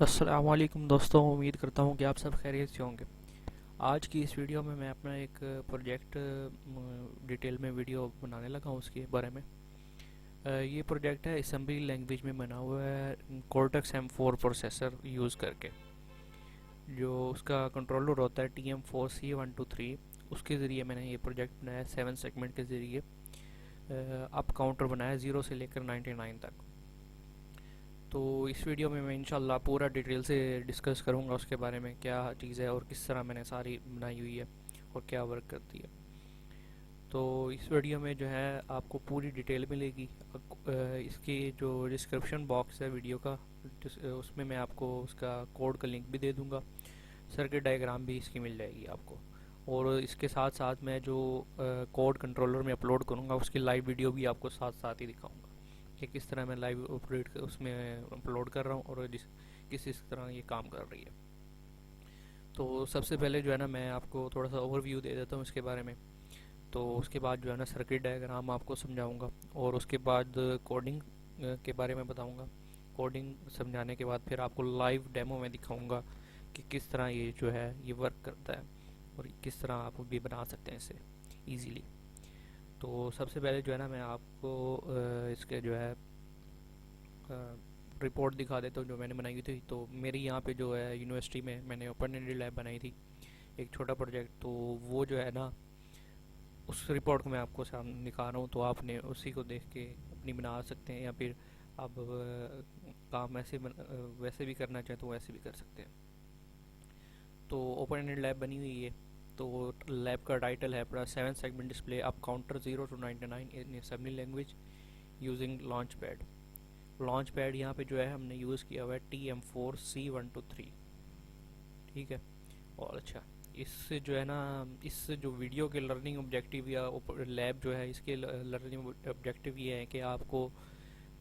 अस्सलामुअलैकुम दोस्तों, उम्मीद करता हूँ कि आप सब खैरियत से होंगे। आज की इस वीडियो में मैं अपना एक प्रोजेक्ट डिटेल में वीडियो बनाने लगा हूँ उसके बारे में। ये प्रोजेक्ट है असेंबली लैंग्वेज में बना हुआ है कोर्टेक्स M4 प्रोसेसर यूज़ करके। जो उसका कंट्रोलर होता है TM4C123, उसके ज़रिए मैंने ये प्रोजेक्ट बनाया 7 सेगमेंट के ज़रिए। अप काउंटर बनाया 0 से लेकर 99 तक। तो इस वीडियो में मैं इंशाल्लाह पूरा डिटेल से डिस्कस करूँगा उसके बारे में, क्या चीज़ है और किस तरह मैंने सारी बनाई हुई है और क्या वर्क करती है। तो इस वीडियो में जो है आपको पूरी डिटेल मिलेगी। इसकी जो डिस्क्रिप्शन बॉक्स है वीडियो का, उसमें मैं आपको उसका कोड का लिंक भी दे दूँगा। सर्किट डायग्राम भी इसकी मिल जाएगी आपको। और इसके साथ साथ मैं जो कोड कंट्रोलर में अपलोड करूँगा उसकी लाइव वीडियो भी आपको साथ साथ ही दिखाऊँगा कि किस तरह मैं लाइव अपडेट उसमें अपलोड कर रहा हूँ और किस तरह ये काम कर रही है। तो सबसे पहले जो है ना मैं आपको थोड़ा सा ओवरव्यू दे देता हूँ इसके बारे में। तो उसके बाद जो है ना सर्किट डायग्राम आपको समझाऊंगा और उसके बाद कोडिंग के बारे में बताऊंगा। कोडिंग समझाने के बाद फिर आपको लाइव डेमो में दिखाऊंगा कि किस तरह ये जो है ये वर्क करता है और किस तरह आप भी बना सकते हैं इसे ईजीली। तो सबसे पहले जो है ना मैं आपको इसके जो है रिपोर्ट दिखा देता हूँ जो मैंने बनाई हुई थी। तो मेरी यहाँ पे जो है यूनिवर्सिटी में मैंने ओपन एंडेड लैब बनाई थी, एक छोटा प्रोजेक्ट। तो वो जो है ना उस रिपोर्ट को मैं आपको सामने दिखा रहा हूँ, तो आपने उसी को देख के अपनी बना सकते हैं या फिर आप काम वैसे भी करना चाहें तो वैसे भी कर सकते हैं। तो ओपन एंडेड लैब बनी हुई है। तो लैब का टाइटल है अपना 7 segment display up counter 0 to 99 in assembly language using launch pad. Launch pad यहाँ पे जो है हमने यूज़ किया हुआ है TM4C123। ठीक है। और अच्छा, इससे जो है ना इस जो वीडियो के लर्निंग ऑब्जेक्टिव या लैब जो है इसके लर्निंग ऑब्जेक्टिव ये है कि आपको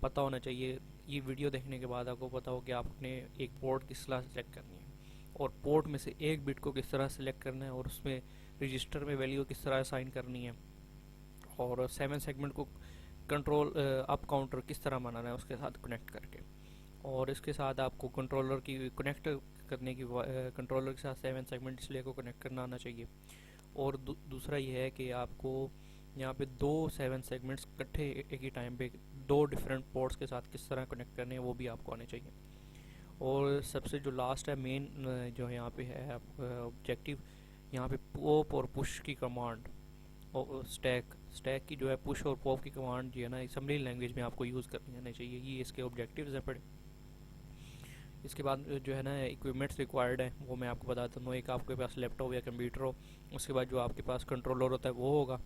पता होना चाहिए, ये वीडियो देखने के बाद आपको पता हो कि आपने एक पोर्ट किस तरह सेलेक्ट करनी है और पोर्ट में से एक बिट को किस तरह सेलेक्ट करना है और उसमें रजिस्टर में वैल्यू किस तरह असाइन करनी है और 7 सेगमेंट को कंट्रोल अप काउंटर किस तरह बनाना है उसके साथ कनेक्ट करके। और इसके साथ आपको कंट्रोलर की कनेक्ट करने की कंट्रोलर के साथ 7 सेगमेंट डिस्प्ले को कनेक्ट करना आना चाहिए। और दूसरा ये है कि आपको यहाँ पे दो 7 सेगमेंट्स इकट्ठे एक ही टाइम पे दो डिफरेंट पोर्ट्स के साथ किस तरह कनेक्ट करने हैं वो भी आपको आने चाहिए। और सबसे जो लास्ट है मेन जो यहाँ पे है ऑब्जेक्टिव, यहाँ पे पॉप और पुश की कमांड और स्टैक स्टैक की जो है पुश और पॉप की कमांड जो है ना असेंबली लैंग्वेज में आपको यूज़ करनी आनी चाहिए। ये इसके ऑब्जेक्टिव्स हैं पड़े। इसके बाद जो है ना इक्विपमेंट्स रिक्वायर्ड है वो मैं आपको बताता हूँ। एक आपके पास लैपटॉप या कंप्यूटर हो, उसके बाद जो आपके पास कंट्रोलर होता है वो होगा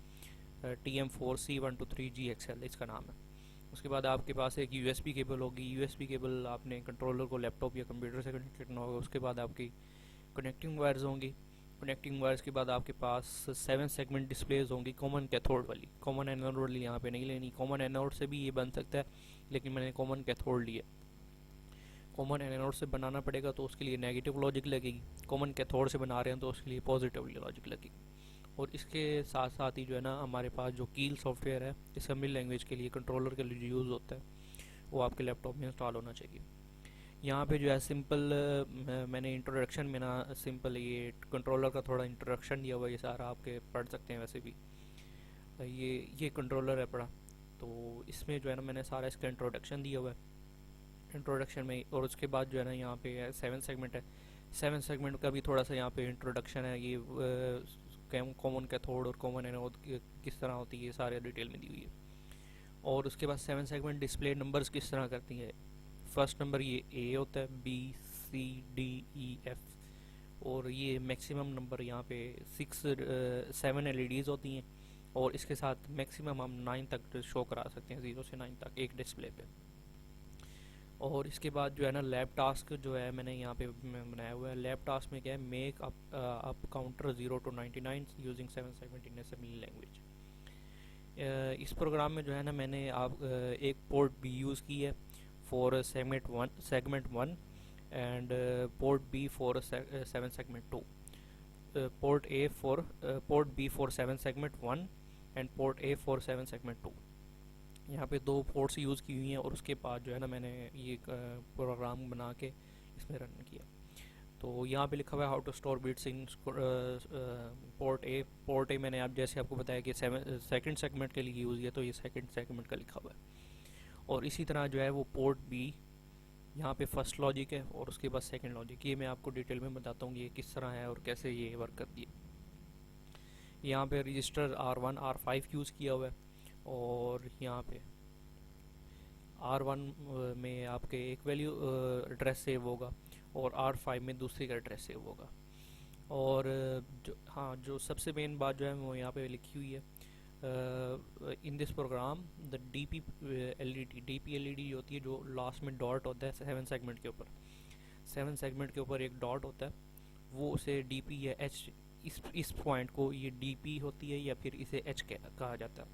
TM4C123GXL इसका नाम है। उसके बाद आपके पास एक USB केबल होगी। USB केबल आपने कंट्रोलर को लैपटॉप या कंप्यूटर से कनेक्ट करना होगा। उसके बाद आपकी कनेक्टिंग वायर्स होंगी। कनेक्टिंग वायर्स के बाद आपके पास 7 सेगमेंट डिस्प्लेज होंगी कॉमन कैथोड वाली। कॉमन एनोड वाली यहाँ पे नहीं लेनी, कॉमन एनोड से भी ये बन सकता है लेकिन मैंने कॉमन कैथोड लिया। कॉमन एनोड से बनाना पड़ेगा तो उसके लिए नेगेटिव लॉजिक लगेगी, कॉमन कैथोड से बना रहे हैं तो उसके लिए पॉजिटिव लॉजिक लगेगी। और इसके साथ साथ ही जो है ना हमारे पास जो कील सॉफ्टवेयर है असेंबली लैंग्वेज के लिए कंट्रोलर के लिए यूज़ होता है वो आपके लैपटॉप में इंस्टॉल होना चाहिए। यहाँ पे जो है सिंपल मैंने इंट्रोडक्शन में ना सिंपल ये कंट्रोलर का थोड़ा इंट्रोडक्शन दिया हुआ है, ये सारा आपके पढ़ सकते हैं वैसे भी। ये कंट्रोलर है पढ़ा। तो इसमें जो है ना मैंने सारा इसका इंट्रोडक्शन दिया हुआ है इंट्रोडक्शन में। और उसके बाद जो है ना यहाँ पे 7 सेगमेंट है। 7 सेगमेंट का भी थोड़ा सा यहाँ पे इंट्रोडक्शन है। ये कॉमन कैथोड और कॉमन एनोड किस तरह होती है ये सारे डिटेल में दी हुई है। और उसके बाद 7 सेगमेंट डिस्प्ले नंबर्स किस तरह करती है। फर्स्ट नंबर ये ए होता है, B C D E F। और ये मैक्सिमम नंबर यहाँ पे 7 LEDs होती हैं और इसके साथ मैक्सिमम हम 9 तक शो करा सकते हैं, 0 से 9 तक एक डिस्प्ले पे। और इसके बाद जो है ना लैब टास्क जो है मैंने यहाँ पे बनाया हुआ है। लैब टास्क में क्या है, make up counter 0 to 99 using 7 segment in assembly language. इस प्रोग्राम में जो है ना मैंने एक पोर्ट भी यूज़ की है for segment 1 and port B for 7 segment 2। Port B for 7 segment 1 and port A for 7 segment 2। यहाँ पे दो पोर्ट्स यूज़ की हुई हैं और उसके बाद जो है ना मैंने ये प्रोग्राम बना के इसमें रन किया। तो यहाँ पे लिखा हुआ है how to store bits in port A मैंने आप जैसे आपको बताया कि सेकंड सेगमेंट के लिए यूज़ किया, तो ये सेकंड सेगमेंट का लिखा हुआ है। और इसी तरह जो है वो पोर्ट बी, यहाँ पे फर्स्ट लॉजिक है और उसके बाद सेकंड लॉजिक। ये मैं आपको डिटेल में बताता हूँ ये किस तरह है और कैसे ये वर्क करती है। यहाँ पे रजिस्टर R1 R5 यूज़ किया हुआ है, और यहाँ पे R1 में आपके एक वैल्यू एड्रेस सेव होगा और R5 में दूसरी का एड्रेस सेव होगा। और जो हाँ, जो सबसे मेन बात जो है वो यहाँ पे लिखी हुई है, in this program the DP LED होती है जो लास्ट में डॉट होता है 7 सेगमेंट के ऊपर, 7 सेगमेंट के ऊपर एक डॉट होता है, वो उसे डीपी या एच, इस पॉइंट को ये डीपी होती है या फिर इसे एच कहा जाता है।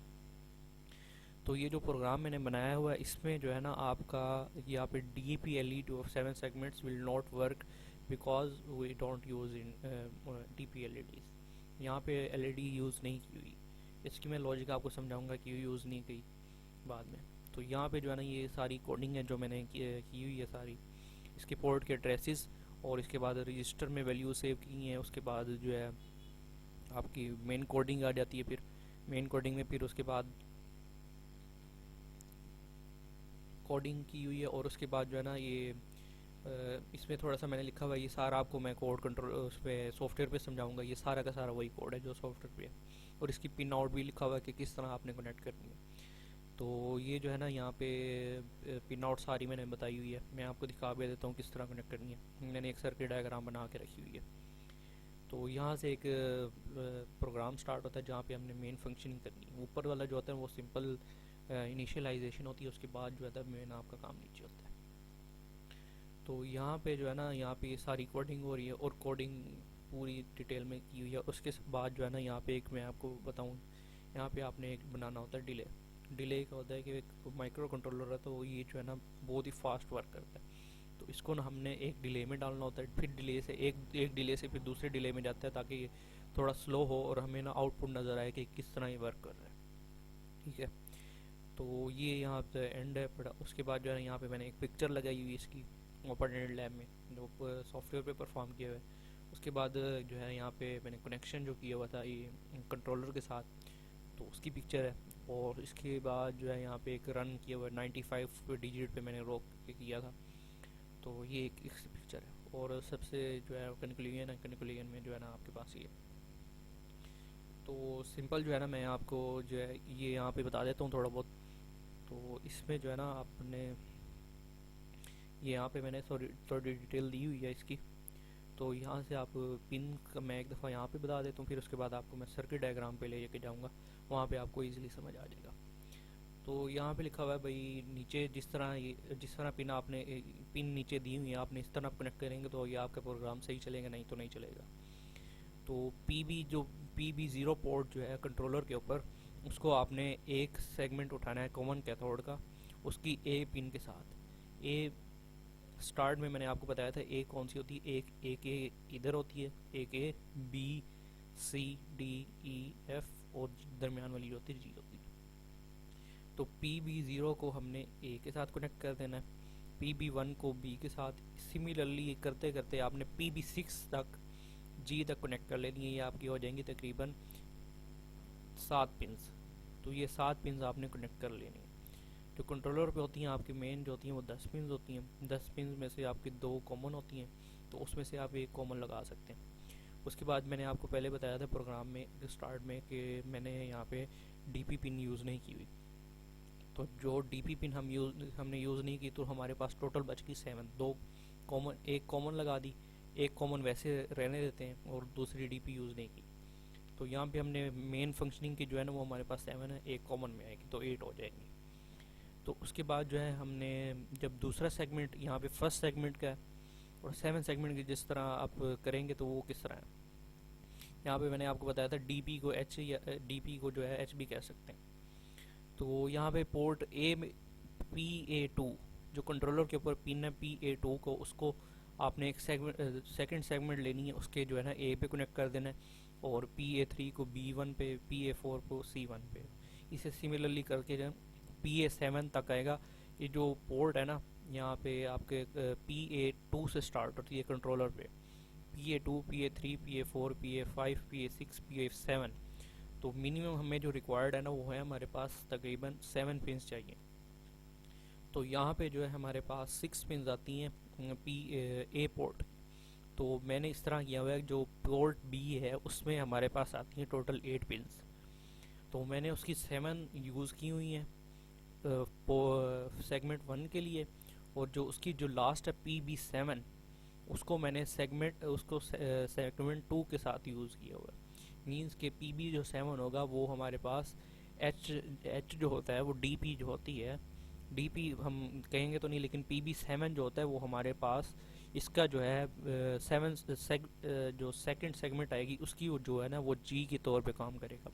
तो ये जो प्रोग्राम मैंने बनाया हुआ है इसमें जो है ना आपका यहाँ पे DP LED of 7 segments will not work because we don't use in DP LEDs. यहाँ पे एलईडी यूज़ नहीं की हुई, इसकी मैं लॉजिक आपको समझाऊंगा कि यूज़ नहीं की बाद में। तो यहाँ पे जो है ना ये सारी कोडिंग है जो मैंने की हुई है सारी, इसके पोर्ट के एड्रेसेस और इसके बाद रजिस्टर में वैल्यू सेव की हैं। उसके बाद जो है आपकी मेन कोडिंग आ जाती है, फिर मेन कोडिंग में फिर उसके बाद कोडिंग की हुई है। और उसके बाद जो है ना ये इसमें थोड़ा सा मैंने लिखा हुआ है, ये सारा आपको मैं कोड कंट्रोल उस पर सॉफ्टवेयर पे समझाऊंगा। ये सारा का सारा वही कोड है जो सॉफ्टवेयर पे है, और इसकी पिन आउट भी लिखा हुआ है कि किस तरह आपने कनेक्ट करनी है। तो ये जो है ना यहाँ पे पिन आउट सारी मैंने बताई हुई है, मैं आपको दिखा भी देता हूँ किस तरह कनेक्ट करनी है। मैंने एक सर्किट डायग्राम बना के रखी हुई है। तो यहाँ से एक प्रोग्राम स्टार्ट होता है जहाँ पे हमने मेन फंक्शनिंग करनी है। ऊपर वाला जो होता है वो सिंपल इनिशियलाइजेशन होती है, उसके बाद जो है मेन आपका काम नीचे होता है। तो यहाँ पे जो है ना यहाँ पे ये सारी कोडिंग हो रही है और कोडिंग पूरी डिटेल में की हुई है। उसके बाद जो है ना यहाँ पे एक मैं आपको बताऊँ, यहाँ पे आपने एक बनाना होता है डिले। डिले का होता है कि एक माइक्रो कंट्रोलर है तो ये जो है ना बहुत ही फास्ट वर्क करता है, तो इसको ना हमने एक डिले में डालना होता है, फिर डिले से एक डिले से फिर दूसरे डिले में जाता है ताकि ये थोड़ा स्लो हो और हमें ना आउटपुट नज़र आए कि किस तरह ये वर्क कर रहा है। ठीक है, तो ये यहाँ पे एंड है पड़ा। उसके बाद जो है यहाँ पे मैंने एक पिक्चर लगाई हुई इसकी ओपन लैब में जो सॉफ्टवेयर पे परफॉर्म किया हुआ है। उसके बाद जो है यहाँ पे मैंने कनेक्शन जो किया हुआ था ये कंट्रोलर के साथ, तो उसकी पिक्चर है। और इसके बाद जो है यहाँ पे एक रन किया हुआ है 95 डिजिट पे मैंने रोक के किया था, तो ये एक इसकी पिक्चर है। और सबसे जो है कंक्लूजन है, कंक्लूजन में जो है ना आपके पास ये, तो सिंपल जो है ना मैं आपको जो है ये यहाँ पे बता देता हूँ थोड़ा बहुत। तो इसमें जो है ना आपने ये यहाँ पे मैंने थोड़ी डिटेल दी हुई है इसकी। तो यहाँ से आप पिन का मैं एक दफ़ा यहाँ पे बता देता हूँ, फिर उसके बाद आपको मैं सर्किट डायग्राम पे ले के जाऊँगा, वहाँ पे आपको इजीली समझ आ जाएगा। तो यहाँ पे लिखा हुआ है भाई नीचे जिस तरह पिन नीचे दी हुई है आपने इस तरह कनेक्ट करेंगे तो ये आपका प्रोग्राम सही चलेगा, नहीं तो नहीं चलेगा। तो पी बी ज़ीरो पोर्ट जो है कंट्रोलर के ऊपर, उसको आपने एक सेगमेंट उठाना है कॉमन कैथोड का, उसकी ए पिन के साथ। ए स्टार्ट में मैंने आपको बताया था ए कौन सी होती है, एक ए इधर होती है, एक A B C D E F और दरमियान वाली होती है जी होती है। तो पी बी ज़ीरो को हमने ए के साथ कनेक्ट कर देना है, पी बी वन को बी के साथ। सिमिलरली करते करते आपने पी बी सिक्स तक जी तक कनेक्ट कर लेनी है। ये आपकी हो जाएंगी तकरीबन 7 पिंस। तो ये 7 पिंस आपने कनेक्ट कर लेनी है। जो कंट्रोलर पे होती हैं आपकी मेन जो होती हैं वो 10 पिंस होती हैं। 10 पिंस में से आपकी 2 कॉमन होती हैं, तो उसमें से आप एक कॉमन लगा सकते हैं। उसके बाद मैंने आपको पहले बताया था प्रोग्राम में स्टार्ट में कि मैंने यहाँ पे डीपी पिन यूज़ नहीं की हुई। तो जो डीपी पिन हमने यूज़ नहीं की तो हमारे पास टोटल बच गई 7। एक कॉमन लगा दी, एक कॉमन वैसे रहने देते हैं और दूसरी डीपी यूज़ नहीं की। तो यहाँ पे हमने मेन फंक्शनिंग की जो है ना वो हमारे पास 7 है, एक कॉमन में आएगी तो 8 हो जाएंगी। तो उसके बाद जो है हमने जब दूसरा सेगमेंट यहाँ पे फर्स्ट सेगमेंट का है और 7 सेगमेंट की जिस तरह आप करेंगे तो वो किस तरह है, यहाँ पे मैंने आपको बताया था डीपी को एच या डीपी को जो है एच भी कह सकते हैं। तो यहाँ पे पोर्ट ए में PA2 जो कंट्रोलर के ऊपर पिन है PA2 को, उसको आपने एक सेकंड सेगमेंट लेनी है, उसके जो है ना ए पे कनेक्ट कर देना है, और PA3 को B1 पे, PA4 को C1 पे। इसे सिमिलरली करके जो PA7 तक आएगा। ये जो पोर्ट है ना यहाँ पे आपके PA2 से स्टार्ट होती है कंट्रोलर पे, PA2, PA3, PA4, PA5, PA6, PA7। तो मिनिमम हमें जो रिक्वायर्ड है ना वो है हमारे पास तकरीबन 7 पिन चाहिए। तो यहाँ पे जो है हमारे पास 6 पिन आती हैं PA पोर्ट। तो मैंने इस तरह किया हुआ है, जो पोर्ट B है उसमें हमारे पास आती हैं टोटल 8 पिन्स। तो मैंने उसकी 7 यूज़ की हुई हैं सेगमेंट 1 के लिए, और जो उसकी जो लास्ट है PB7 उसको मैंने सेगमेंट 2 के साथ यूज़ किया हुआ है। मीन्स के PB जो 7 होगा वो हमारे पास एच जो होता है वो DP जो होती है, DP हम कहेंगे तो नहीं, लेकिन PB7 जो होता है वो हमारे पास इसका जो है जो सेकंड सेगमेंट आएगी उसकी वो जो है ना वो G के तौर पे काम करेगा।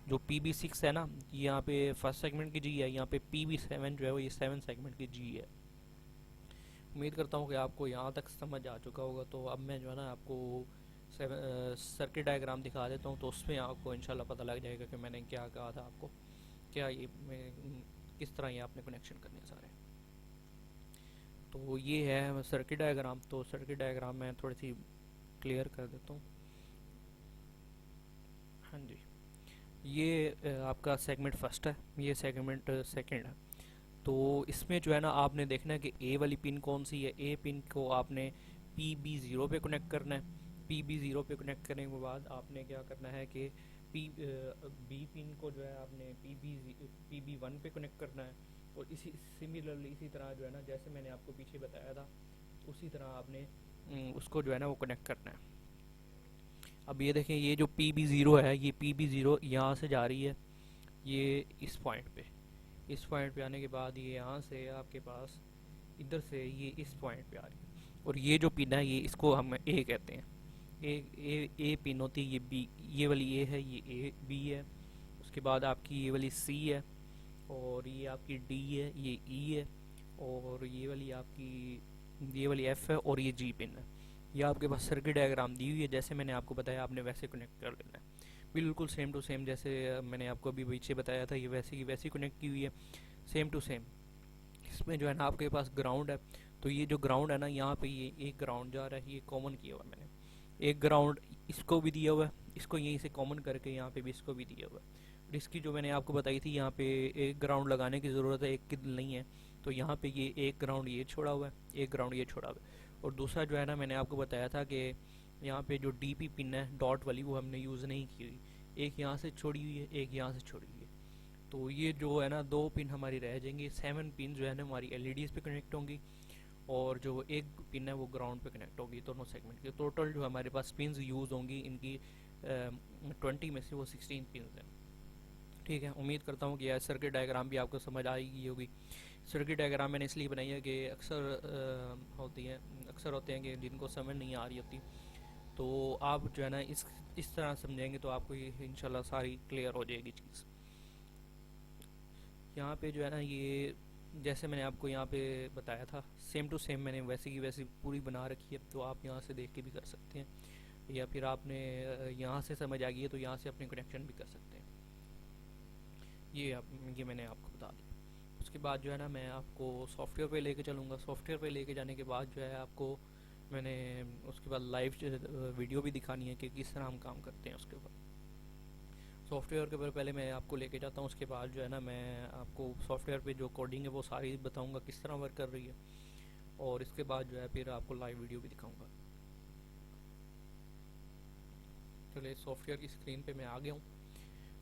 जो PB6 है ना यहाँ पे फर्स्ट सेगमेंट की G है, यहाँ पे PB7 जो है वो ये 7 सेगमेंट की G है। उम्मीद करता हूँ कि आपको यहाँ तक समझ आ चुका होगा। तो अब मैं जो है ना आपको सर्किट डायग्राम दिखा देता हूँ, तो उसमें आपको इंशाल्लाह पता लग जाएगा कि मैंने क्या कहा था आपको, क्या ये किस तरह ये आपने कनेक्शन करने हैं सारे। तो ये है सर्किट डायग्राम। तो सर्किट डायग्राम मैं थोड़ी सी क्लियर कर देता हूँ। हाँ जी, ये आपका सेगमेंट फर्स्ट है, ये सेगमेंट सेकंड है। तो इसमें जो है ना आपने देखना है कि ए वाली पिन कौन सी है। ए पिन को आपने PB0 पे कनेक्ट करना है। PB0 पे कनेक्ट करने के बाद आपने क्या करना है कि बी पिन को जो है आपने PB1 पे कनेक्ट करना है। और इसी सिमिलरली इसी तरह जो है ना जैसे मैंने आपको पीछे बताया था उसी तरह आपने उसको जो है ना वो कनेक्ट करना है। अब ये देखें, ये जो PB0 है ये PB0 यहाँ से जा रही है ये इस पॉइंट पे आने के बाद ये यहाँ से आपके पास इधर से ये इस पॉइंट पे आ रही है। और ये जो पिन है ये इसको हम ए कहते हैं। ए पिन होती है ये बी, ये वाली ए है, ये ए बी है। उसके बाद आपकी ये वाली सी है, और ये आपकी डी है, ये ई है, और ये वाली एफ है, और ये जी पिन है। ये आपके पास सर्किट डायग्राम दी हुई है, जैसे मैंने आपको बताया आपने वैसे कनेक्ट कर लेना है। बिल्कुल सेम टू सेम जैसे मैंने आपको अभी पीछे बताया था, ये वैसे की वैसी कनेक्ट की हुई है, सेम टू सेम। इसमें जो है ना आपके पास ग्राउंड है। तो ये जो ग्राउंड है ना यहाँ पे ये एक ग्राउंड जा रहा है, ये कॉमन किया हुआ है मैंने। एक ग्राउंड इसको भी दिया हुआ है, इसको यहीं से कॉमन करके यहाँ पे भी इसको भी दिया हुआ है। और इसकी जो मैंने आपको बताई थी यहाँ पे एक ग्राउंड लगाने की ज़रूरत है, एक की नहीं है। तो यहाँ पे ये एक ग्राउंड ये छोड़ा हुआ है, एक ग्राउंड ये छोड़ा हुआ है। और दूसरा जो है ना मैंने आपको बताया था कि यहाँ पे जो DP पिन है डॉट वाली वो हमने यूज़ नहीं की हुई। एक यहाँ से छोड़ी हुई है, एक यहाँ से छोड़ी हुई है। तो ये जो है ना 2 पिन हमारी रह जाएंगी। 7 पिन जो है ना हमारी LEDs पे कनेक्ट होंगी, और जो एक पिन है वो ग्राउंड पे कनेक्ट होगी, दोनों सेगमेंट की। टोटल जो हमारे पास पिन्स यूज़ होंगी इनकी 20 में से वो 16 पिन्स हैं। ठीक है, उम्मीद करता हूँ कि यह सर्किट डायग्राम भी आपको समझ आएगी होगी। सर्किट डायग्राम मैंने इसलिए बनाई है कि अक्सर होते हैं कि जिनको समझ नहीं आ रही होती। तो आप जो है ना इस तरह समझेंगे तो आपको ये इंशाल्लाह सारी क्लियर हो जाएगी चीज़। यहाँ पे जो है ना ये जैसे मैंने आपको यहाँ पे बताया था सेम टू सेम मैंने वैसे की वैसी पूरी बना रखी है। तो आप यहाँ से देख के भी कर सकते हैं, या फिर आपने यहाँ से समझ आ गई है तो यहाँ से अपने कनेक्शन भी कर सकते हैं। ये मैंने आपको बता दिया। उसके बाद जो है ना मैं आपको सॉफ्टवेयर पे लेके चलूँगा। सॉफ्टवेयर पे लेके जाने के बाद जो है आपको मैंने उसके बाद लाइव वीडियो भी दिखानी है कि किस तरह हम काम करते हैं। उसके बाद सॉफ्टवेयर के ऊपर पहले मैं आपको लेके जाता हूँ, उसके बाद जो है ना मैं आपको सॉफ्टवेयर पे जो कोडिंग है वो सारी बताऊँगा किस तरह वर्क कर रही है, और इसके बाद जो है फिर आपको लाइव वीडियो भी दिखाऊँगा। चलिए सॉफ्टवेयर की स्क्रीन पे मैं आ गया हूँ।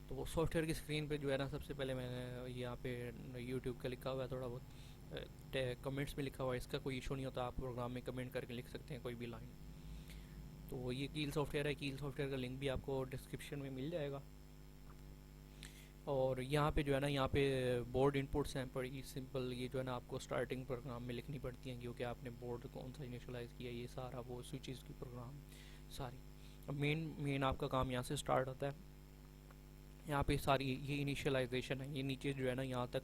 तो सॉफ्टवेयर की स्क्रीन पे जो है ना सबसे पहले मैंने यहाँ पे यूट्यूब का लिखा हुआ है थोड़ा बहुत, कमेंट्स में लिखा हुआ है, इसका कोई इशू नहीं होता, आप प्रोग्राम में कमेंट करके लिख सकते हैं कोई भी लाइन। तो ये कील सॉफ्टवेयर है, कील सॉफ्टवेयर का लिंक भी आपको डिस्क्रिप्शन में मिल जाएगा। और यहाँ पे जो है ना यहाँ पे बोर्ड इनपुट्स हैं बड़ी सिंपल, ये जो है ना आपको स्टार्टिंग प्रोग्राम में लिखनी पड़ती हैं क्योंकि आपने बोर्ड कौन सा इनिशलाइज़ किया, ये सारा वो स्विचेस की प्रोग्राम सारी। अब मेन आपका काम यहाँ से स्टार्ट होता है। यहाँ पे सारी ये इनिशियलाइजेशन है, ये नीचे जो है ना यहाँ तक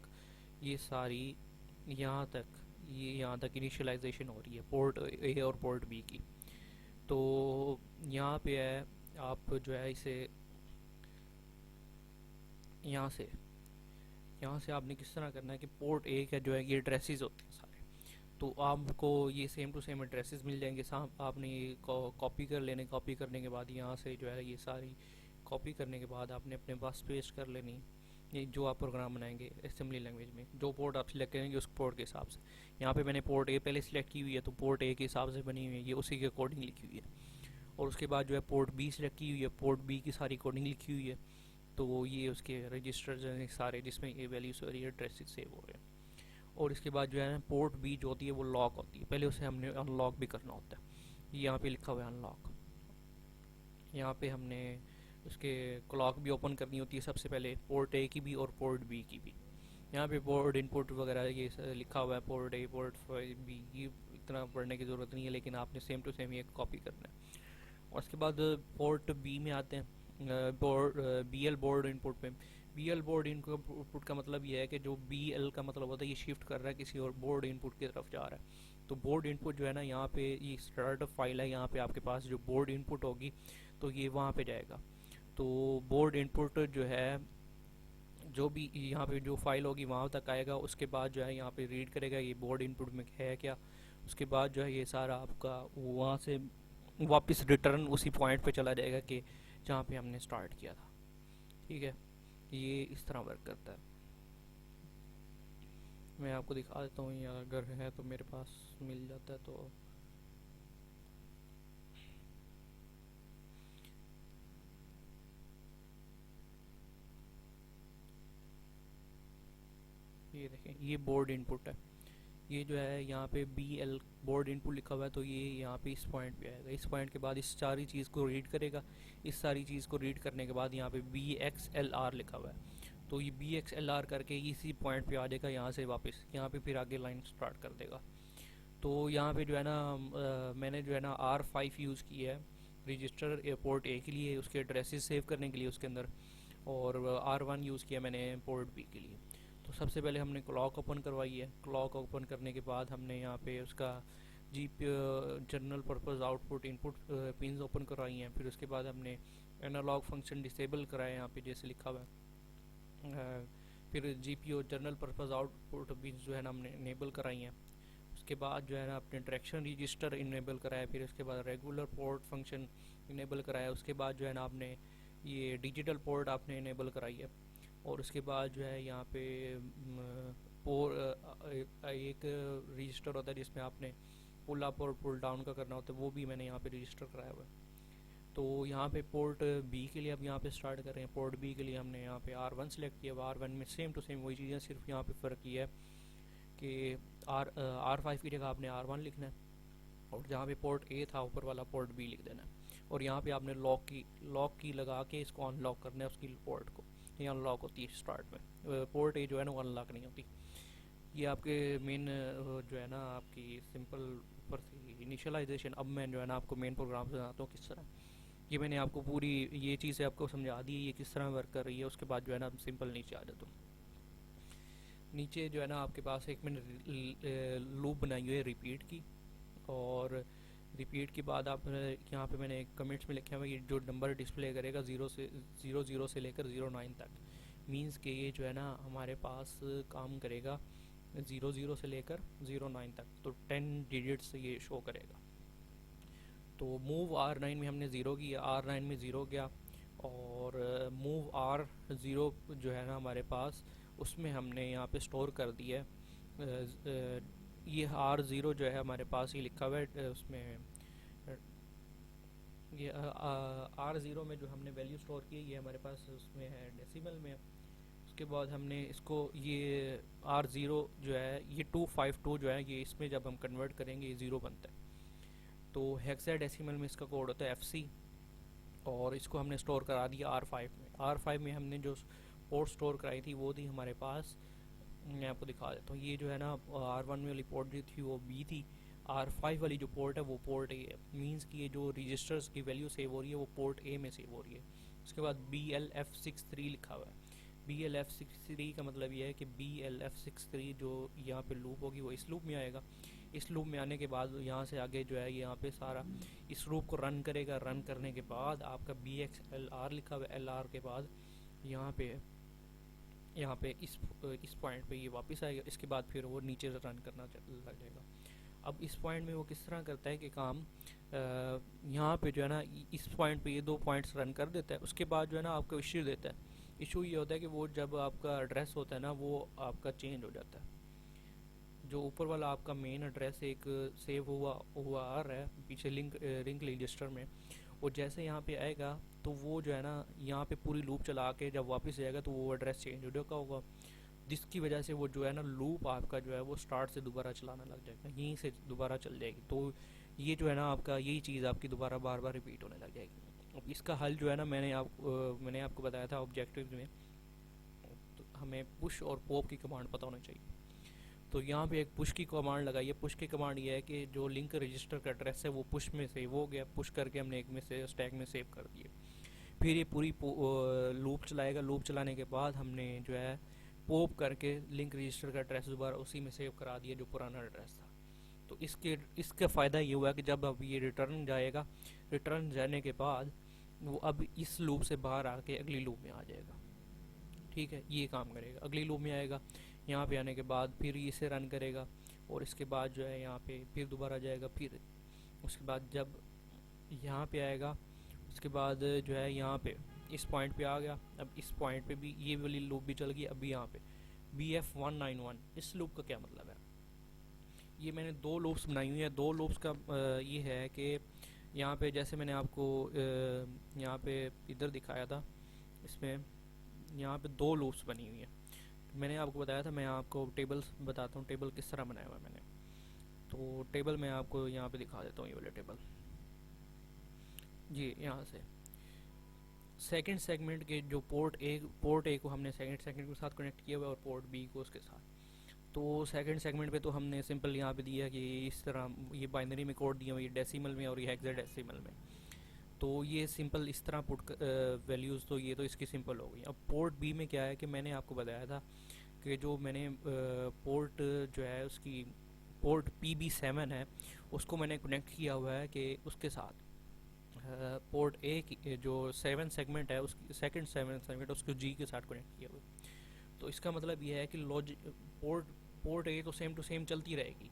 ये सारी यहाँ तक इनिशियलाइजेशन हो रही है पोर्ट ए और पोर्ट बी की। तो यहाँ पे है आप जो है इसे यहाँ से आपने किस तरह करना है कि पोर्ट ए का जो है ये एड्रेसेस होते हैं सारे। तो आपको ये सेम टू सेम एड्रेसेस मिल जाएंगे। साहब आपने ये कॉपी कर लेने, कॉपी करने के बाद यहाँ से जो है ये सारी कॉपी करने के बाद आपने अपने पास पेस्ट कर लेनी। ये जो आप प्रोग्राम बनाएंगे असेंबली लैंग्वेज में, जो पोर्ट आप सिलेक्ट करेंगे उस पोर्ट के हिसाब से। यहाँ पे मैंने पोर्ट ए पहले सिलेक्ट की हुई है, तो पोर्ट ए के हिसाब से बनी हुई है, ये उसी के अकॉर्डिंग लिखी हुई है। और उसके बाद जो है पोर्ट बी सिलेक्ट की हुई है, पोर्ट बी की सारी कोडिंग लिखी हुई है। तो ये उसके रजिस्टर्स हैं सारे जिसमें ये वैल्यूज और ये एड्रेसेस सेव हो रहे हैं। और इसके बाद जो है ना पोर्ट बी जो होती है वो लॉक होती है, पहले उसे हमने अनलॉक भी करना होता है। यहाँ पे लिखा हुआ है अनलॉक। यहाँ पे हमने उसके क्लॉक भी ओपन करनी होती है सबसे पहले, पोर्ट ए की भी और पोर्ट बी की भी। यहाँ पे पोर्ट इनपुट वगैरह ये लिखा हुआ है, पोर्ट ए पोर्ट बी, ये इतना पढ़ने की ज़रूरत नहीं है, लेकिन आपने सेम टू सेम ये कॉपी करना है। और उसके बाद पोर्ट बी में आते हैं, board B L board input पे। बी एल बोर्ड इनपुट का मतलब ये है कि जो बी एल का मतलब होता है ये शिफ्ट कर रहा है किसी और बोर्ड इनपुट की तरफ जा रहा है। तो बोर्ड इनपुट जो है ना, यहाँ पे ये स्टार्ट फाइल है, यहाँ पे आपके पास जो बोर्ड इनपुट होगी तो ये वहाँ पे जाएगा। तो बोर्ड इनपुट जो है, जो भी यहाँ पे जो फाइल होगी वहाँ तक आएगा। उसके बाद जो है यहाँ पे रीड करेगा ये बोर्ड इनपुट में है क्या। उसके बाद जो है ये सारा आपका वहाँ से वापस रिटर्न उसी पॉइंट पे चला जाएगा कि जहाँ पे हमने स्टार्ट किया था। ठीक है, ये इस तरह वर्क करता है। मैं आपको दिखा देता हूँ, या अगर है तो मेरे पास मिल जाता है तो। ये देखें, ये बोर्ड इनपुट है। ये जो है यहाँ पे बी एल बोर्ड इनपुट लिखा हुआ है, तो ये यहाँ पे इस पॉइंट पे आएगा। इस पॉइंट के बाद इस सारी चीज़ को रीड करेगा। इस सारी चीज़ को रीड करने के बाद यहाँ पे बी एक्स एल आर लिखा हुआ है, तो ये बी एक्स एल आर करके इसी पॉइंट पे आ जाएगा। यहाँ से वापस यहाँ पे फिर आगे लाइन स्टार्ट कर देगा। तो यहाँ पे जो है ना मैंने जो है ना R5 यूज़ की है रजिस्टर एयरपोर्ट ए के लिए, उसके एड्रेसेस सेव करने के लिए उसके अंदर। और R1 यूज़ किया मैंने पोर्ट बी के लिए। तो सबसे पहले हमने क्लॉक ओपन करवाई है। क्लॉक ओपन करने के बाद हमने यहाँ पे उसका जी general purpose output input pins open करवाई हैं। फिर उसके बाद हमने एनालॉग फंक्शन डिसेबल कराया यहाँ पे जैसे लिखा हुआ है। फिर GPO general purpose output pins जो है ना हमने इनेबल कराई हैं। उसके बाद जो है ना अपने डायरेक्शन रजिस्टर इनेबल कराया। फिर उसके बाद रेगुलर पोर्ट फंक्शन इनेबल कराया। उसके बाद जो है ना आपने ये डिजिटल पोर्ट आपने इनेबल कराई है। और उसके बाद जो है यहाँ पे एक रजिस्टर होता है जिसमें आपने पुल अप और पुल डाउन का करना होता है, वो भी मैंने यहाँ पे रजिस्टर कराया हुआ है। तो यहाँ पे पोर्ट बी के लिए अब यहाँ पे स्टार्ट कर रहे हैं। पोर्ट बी के लिए हमने यहाँ पे R1 सेलेक्ट किया। R1 में सेम टू सेम वही चीज़ें, सिर्फ यहाँ पे फ़र्क ये है कि R5 की जगह आपने R1 लिखना है, और जहाँ पे पोर्ट ए था ऊपर वाला पोर्ट बी लिख देना है। और यहाँ पे आपने लॉक की लगा के इसको अनलॉक करना है उसकी पोर्ट को। ये अनलॉक होती है स्टार्ट में, पोर्ट ए जो है ना वो अनलॉक नहीं होती। ये आपके मेन जो है ना आपकी सिंपल ऊपर से इनिशियलाइजेशन। अब मैं जो है ना आपको मेन प्रोग्राम समझाता हूँ किस तरह। ये मैंने आपको पूरी ये चीज़ें आपको समझा दी है ये किस तरह वर्क कर रही है। उसके बाद जो है ना सिंपल नीचे आ जाता हूँ। नीचे जो है ना आपके पास एक मैंने लूप बनाई हुई है रिपीट की। और रिपीट के बाद आप यहाँ पे मैंने कमेंट्स में लिखे हुए ये जो नंबर डिस्प्ले करेगा ज़ीरो से लेकर 09 तक। मींस के ये जो है ना हमारे पास काम करेगा 00 से लेकर 09 तक, तो 10 डिजिट्स ये शो करेगा। तो मूव R9 में हमने ज़ीरो किया, R9 में ज़ीरो गया। और मूव R0 जो है ना हमारे पास, उसमें हमने यहाँ पे स्टोर कर दिया है। ये R0 जो है हमारे पास ये लिखा हुआ है उसमें। ये R0 में जो हमने वैल्यू स्टोर की है ये हमारे पास उसमें है डेसिमल में। उसके बाद हमने इसको ये R0 जो है ये 252 जो है ये इसमें जब हम कन्वर्ट करेंगे ये ज़ीरो बनता है। तो हेक्साडेसिमल में इसका कोड होता है FC। और इसको हमने स्टोर करा दिया R5 में। R5 में हमने जो पोर्ट स्टोर कराई थी वो थी हमारे पास, मैं आपको दिखा देता हूँ। ये जो है ना R1 में वाली पोर्ट जो थी वो B थी। R5 वाली जो पोर्ट है वो पोर्ट A है। मींस कि ये जो रजिस्टर्स की वैल्यू सेव हो रही है वो पोर्ट A में सेव हो रही है। उसके बाद BLF63 लिखा हुआ है। BLF63 का मतलब ये है कि BLF63 जो यहाँ पे लूप होगी वो इस लूप में आएगा। इस लूप में आने के बाद यहाँ से आगे जो है यहाँ पे सारा इस लूप को रन करेगा। रन करने के बाद आपका BXLR लिखा हुआ है। LR के बाद यहाँ पे इस पॉइंट पे ये वापस आएगा। इसके बाद फिर वो नीचे रन करना लग जाएगा। अब इस पॉइंट में वो किस तरह करता है कि काम यहाँ पे जो है ना इस पॉइंट पे ये दो पॉइंट्स रन कर देता है, उसके बाद जो है ना आपको इश्यू देता है। इशू ये होता है कि वो जब आपका एड्रेस होता है ना वो आपका चेंज हो जाता है। जो ऊपर वाला आपका मेन एड्रेस एक सेव हुआ हुआ आ रहा है पीछे लिंक रजिस्टर में, वो जैसे यहाँ पे आएगा तो वो जो है ना यहाँ पे पूरी लूप चला के जब वापस जाएगा तो वो एड्रेस चेंज हो चुका होगा, जिसकी वजह से वो जो है ना लूप आपका जो है वो स्टार्ट से दोबारा चलाना लग जाएगा, यहीं से दोबारा चल जाएगी। तो ये जो है ना आपका यही चीज़ आपकी दोबारा बार बार रिपीट होने लग जाएगी। अब इसका हल जो है ना मैंने आपको बताया था ऑब्जेक्टिव में, तो हमें पुश और पॉप की कमांड पता होनी चाहिए। तो यहाँ पे एक पुश की कमांड लगाई है। पुश की कमांड ये है कि जो लिंक रजिस्टर का एड्रेस है वो पुश में सेव हो गया, पुश करके हमने एक में से स्टैक में सेव कर दिए। फिर ये पूरी लूप चलाएगा, लूप चलाने के बाद हमने जो है पॉप करके लिंक रजिस्टर का एड्रेस दोबारा उसी में सेव करा दिया जो पुराना एड्रेस था। तो इसका फ़ायदा ये हुआ कि जब अब ये रिटर्न जाएगा, रिटर्न जाने के बाद वो अब इस लूप से बाहर आके अगली लूप में आ जाएगा। ठीक है, ये काम करेगा, अगली लूप में आएगा, यहाँ पे आने के बाद फिर इसे रन करेगा और इसके बाद जो है यहाँ पे फिर दोबारा जाएगा, फिर उसके बाद जब यहाँ पे आएगा उसके बाद जो है यहाँ पे इस पॉइंट पे आ गया। अब इस पॉइंट पे भी ये वाली लूप भी चल गई। अभी यहाँ पे BF191, इस लूप का क्या मतलब है? ये मैंने दो लूप्स बनाई हुई है। दो लूप्स का ये है कि यहाँ पे जैसे मैंने आपको यहाँ पे इधर दिखाया था, इसमें यहाँ पे दो लूप्स बनी हुई है। मैंने आपको बताया था, मैं आपको टेबल्स बताता हूँ, टेबल किस तरह बनाया हुआ है मैंने। तो टेबल मैं आपको यहाँ पे दिखा देता हूँ, ये वाले टेबल जी। यहाँ से सेकंड सेगमेंट के जो पोर्ट ए को हमने सेकंड सेगमेंट के साथ कनेक्ट किया हुआ है और पोर्ट बी को उसके साथ। तो सेकंड सेगमेंट पे तो हमने सिंपल यहाँ पे दिया कि इस तरह ये बाइनरी में कोड दिया हुआ, ये डेसिमल में और ये हेक्साडेसिमल में। तो ये सिंपल इस तरह पुट वैल्यूज़, तो ये तो इसकी सिंपल हो गई। अब पोर्ट बी में क्या है कि मैंने आपको बताया था कि जो मैंने पोर्ट जो है उसकी पोर्ट PB7 है उसको मैंने कनेक्ट किया हुआ है कि उसके साथ पोर्ट ए की जो 7 सेगमेंट है उसकी सेकंड 7 सेगमेंट उसको जी के साथ कनेक्ट किया हुआ है। तो इसका मतलब ये है कि पोर्ट पोर्ट ए तो सेम टू सेम चलती रहेगी,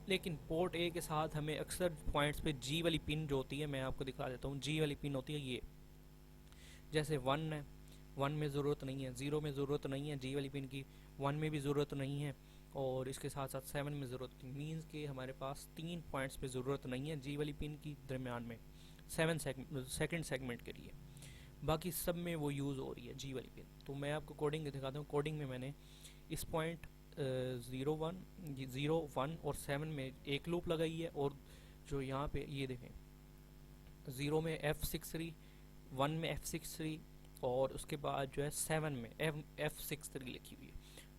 लेकिन पोर्ट ए के साथ हमें अक्सर पॉइंट्स पे जी वाली पिन जो होती है, मैं आपको दिखा देता हूँ। जी वाली पिन होती है ये, जैसे 1 है, 1 में ज़रूरत नहीं है, 0 में ज़रूरत नहीं है जी वाली पिन की, 1 में भी ज़रूरत नहीं है और इसके साथ साथ 7 में ज़रूरत नहीं। मीन्स कि हमारे पास 3 पॉइंट्स पे ज़रूरत नहीं है जी वाली पिन की दरमियान में, सेकंड सेगमेंट के लिए। बाकी सब में वो यूज़ हो रही है जी वाली पिन। तो मैं आपको कोडिंग दिखाता हूँ। कोडिंग में मैंने इस पॉइंट 0 1 और 7 में एक लूप लगाई है, और जो यहाँ पे ये देखें 0 में F63, 1 में F63 और उसके बाद जो है 7 में F63 लिखी हुई है।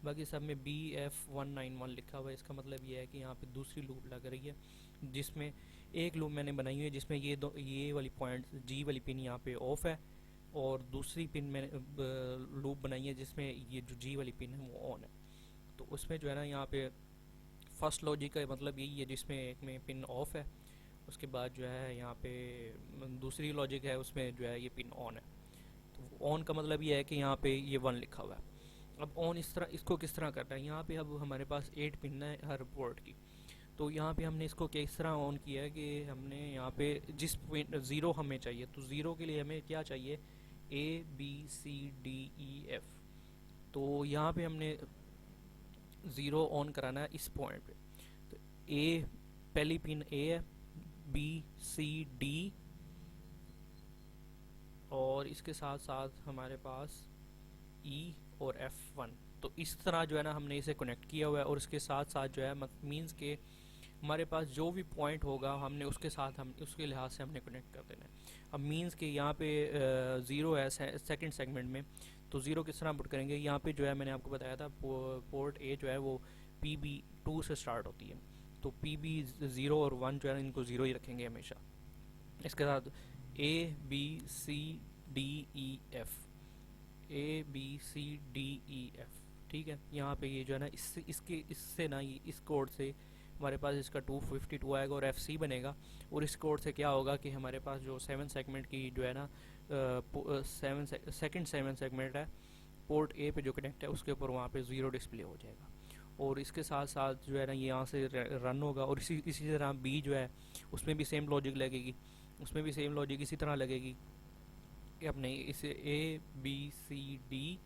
बाकी सब में BF191 लिखा हुआ है। इसका मतलब ये है कि यहाँ पे दूसरी लूप लग रही है, जिसमें एक लूप मैंने बनाई हुई है जिसमें ये वाली पॉइंट जी वाली पिन यहाँ पे ऑफ है, और दूसरी पिन मैंने लूप बनाई है जिसमें ये जो जी वाली पिन है वो ऑन है। तो उसमें जो है ना यहाँ पे फर्स्ट लॉजिक का मतलब यही है जिसमें एक में पिन ऑफ है, उसके बाद जो है यहाँ पे दूसरी लॉजिक है उसमें जो है ये पिन ऑन है। तो ऑन का मतलब ये है कि यहाँ पे ये 1 लिखा हुआ है। अब ऑन इस तरह इसको किस तरह करना है, यहाँ पे अब हमारे पास 8 पिन है हर पोर्ट की। तो यहाँ पे हमने इसको किस तरह ऑन किया है कि हमने यहाँ पे जिस पॉइंट 0 हमें चाहिए, तो 0 के लिए हमें क्या चाहिए, ABCDEF। तो यहाँ पे हमने 0 ऑन कराना है इस पॉइंट पे। तो ए पहली पिन A है, BCD और इसके साथ साथ हमारे पास E और F1। तो इस तरह जो है ना हमने इसे कनेक्ट किया हुआ है, और इसके साथ साथ जो है मीन्स के हमारे पास जो भी पॉइंट होगा हमने उसके साथ हम उसके लिहाज से हमने कनेक्ट कर देना है। अब मीन्स के यहाँ पे 0 है सेकंड सेगमेंट में, तो 0 किस तरह पुट करेंगे, यहाँ पे जो है मैंने आपको बताया था पोर्ट ए जो है वो PB2 से स्टार्ट होती है। तो PB0 और 1 जो है इनको 0 ही रखेंगे हमेशा। इसके साथ ABCDEF, ABCDEF, ठीक है। यहाँ पे ये जो है ना इससे ना ये इस कोड से हमारे पास इसका 252 आएगा और FC बनेगा। और इस कोड से क्या होगा कि हमारे पास जो 7 सेगमेंट की जो है ना सेकंड 7 सेगमेंट है पोर्ट ए पे जो कनेक्ट है उसके ऊपर वहाँ पे 0 डिस्प्ले हो जाएगा। और इसके साथ साथ जो है ना ये यहाँ से रन होगा, और इसी इसी तरह बी जो है उसमें भी सेम लॉजिक लगेगी, उसमें भी सेम लॉजिक इसी तरह लगेगी कि अपने इसे A B C D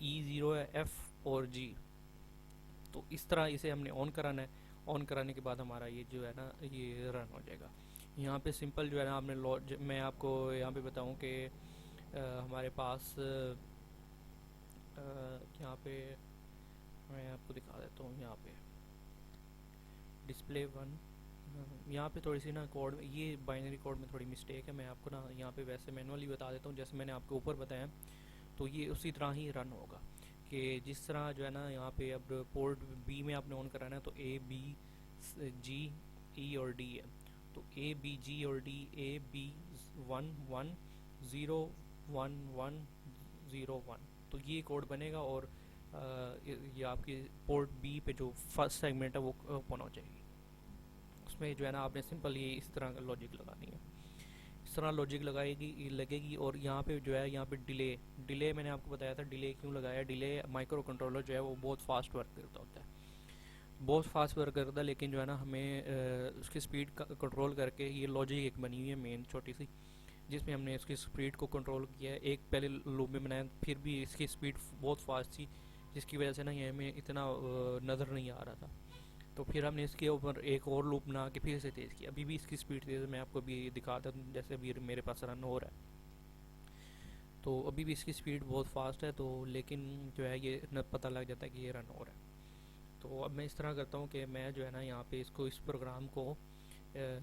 E zero है एफ और जी। तो इस तरह इसे हमने ऑन कराना है। ऑन कराने के बाद हमारा ये जो है ना ये रन हो जाएगा। यहाँ पे सिंपल जो है ना आपने मैं आपको यहाँ पे बताऊँ कि हमारे पास यहाँ पे मैं आपको दिखा देता हूँ। यहाँ पे डिस्प्ले वन, यहाँ पे थोड़ी सी ना कोड, ये बाइनरी कोड में थोड़ी मिस्टेक है। मैं आपको ना यहाँ पे वैसे मैनुअली बता देता हूँ जैसे मैंने आपको ऊपर बताया। तो ये उसी तरह ही रन होगा कि जिस तरह जो है ना यहाँ पे अब पोर्ट बी में आपने ऑन कराना है तो ए बी जी ई और डी है। तो ए बी जी और डी, ए बी 1 1 0 1 1 0 1, तो ये कोड बनेगा और ये आपकी पोर्ट बी पे जो फर्स्ट सेगमेंट है वो ओपन हो जाएगी। उसमें जो है ना आपने सिंपल ये इस तरह का लॉजिक लगानी है, इस तरह लॉजिक लगाएगी लगेगी। और यहाँ पे जो है यहाँ पे डिले मैंने आपको बताया था डिले क्यों लगाया। डिले माइक्रो कंट्रोलर जो है वो बहुत फास्ट वर्क करता होता है, बहुत फास्ट वर्क करता है, लेकिन जो है ना हमें उसकी स्पीड का कंट्रोल करके ये लॉजिक एक बनी हुई है मेन छोटी सी, जिसमें हमने इसकी स्पीड को कंट्रोल किया है। एक पहले लूप में बनाया, फिर भी इसकी स्पीड बहुत फास्ट थी जिसकी वजह से ना ये हमें इतना नज़र नहीं आ रहा था। तो फिर हमने इसके ऊपर एक और लूप बना के फिर से तेज़ किया। अभी भी इसकी स्पीड तेज़ है, मैं आपको अभी दिखाता हूँ जैसे अभी मेरे पास रन हो रहा है। तो अभी भी इसकी स्पीड बहुत फास्ट है, तो लेकिन जो है ये न पता लग जाता है कि ये रन हो रहा है। तो अब मैं इस तरह करता हूँ कि मैं जो है ना यहाँ पे इसको इस प्रोग्राम को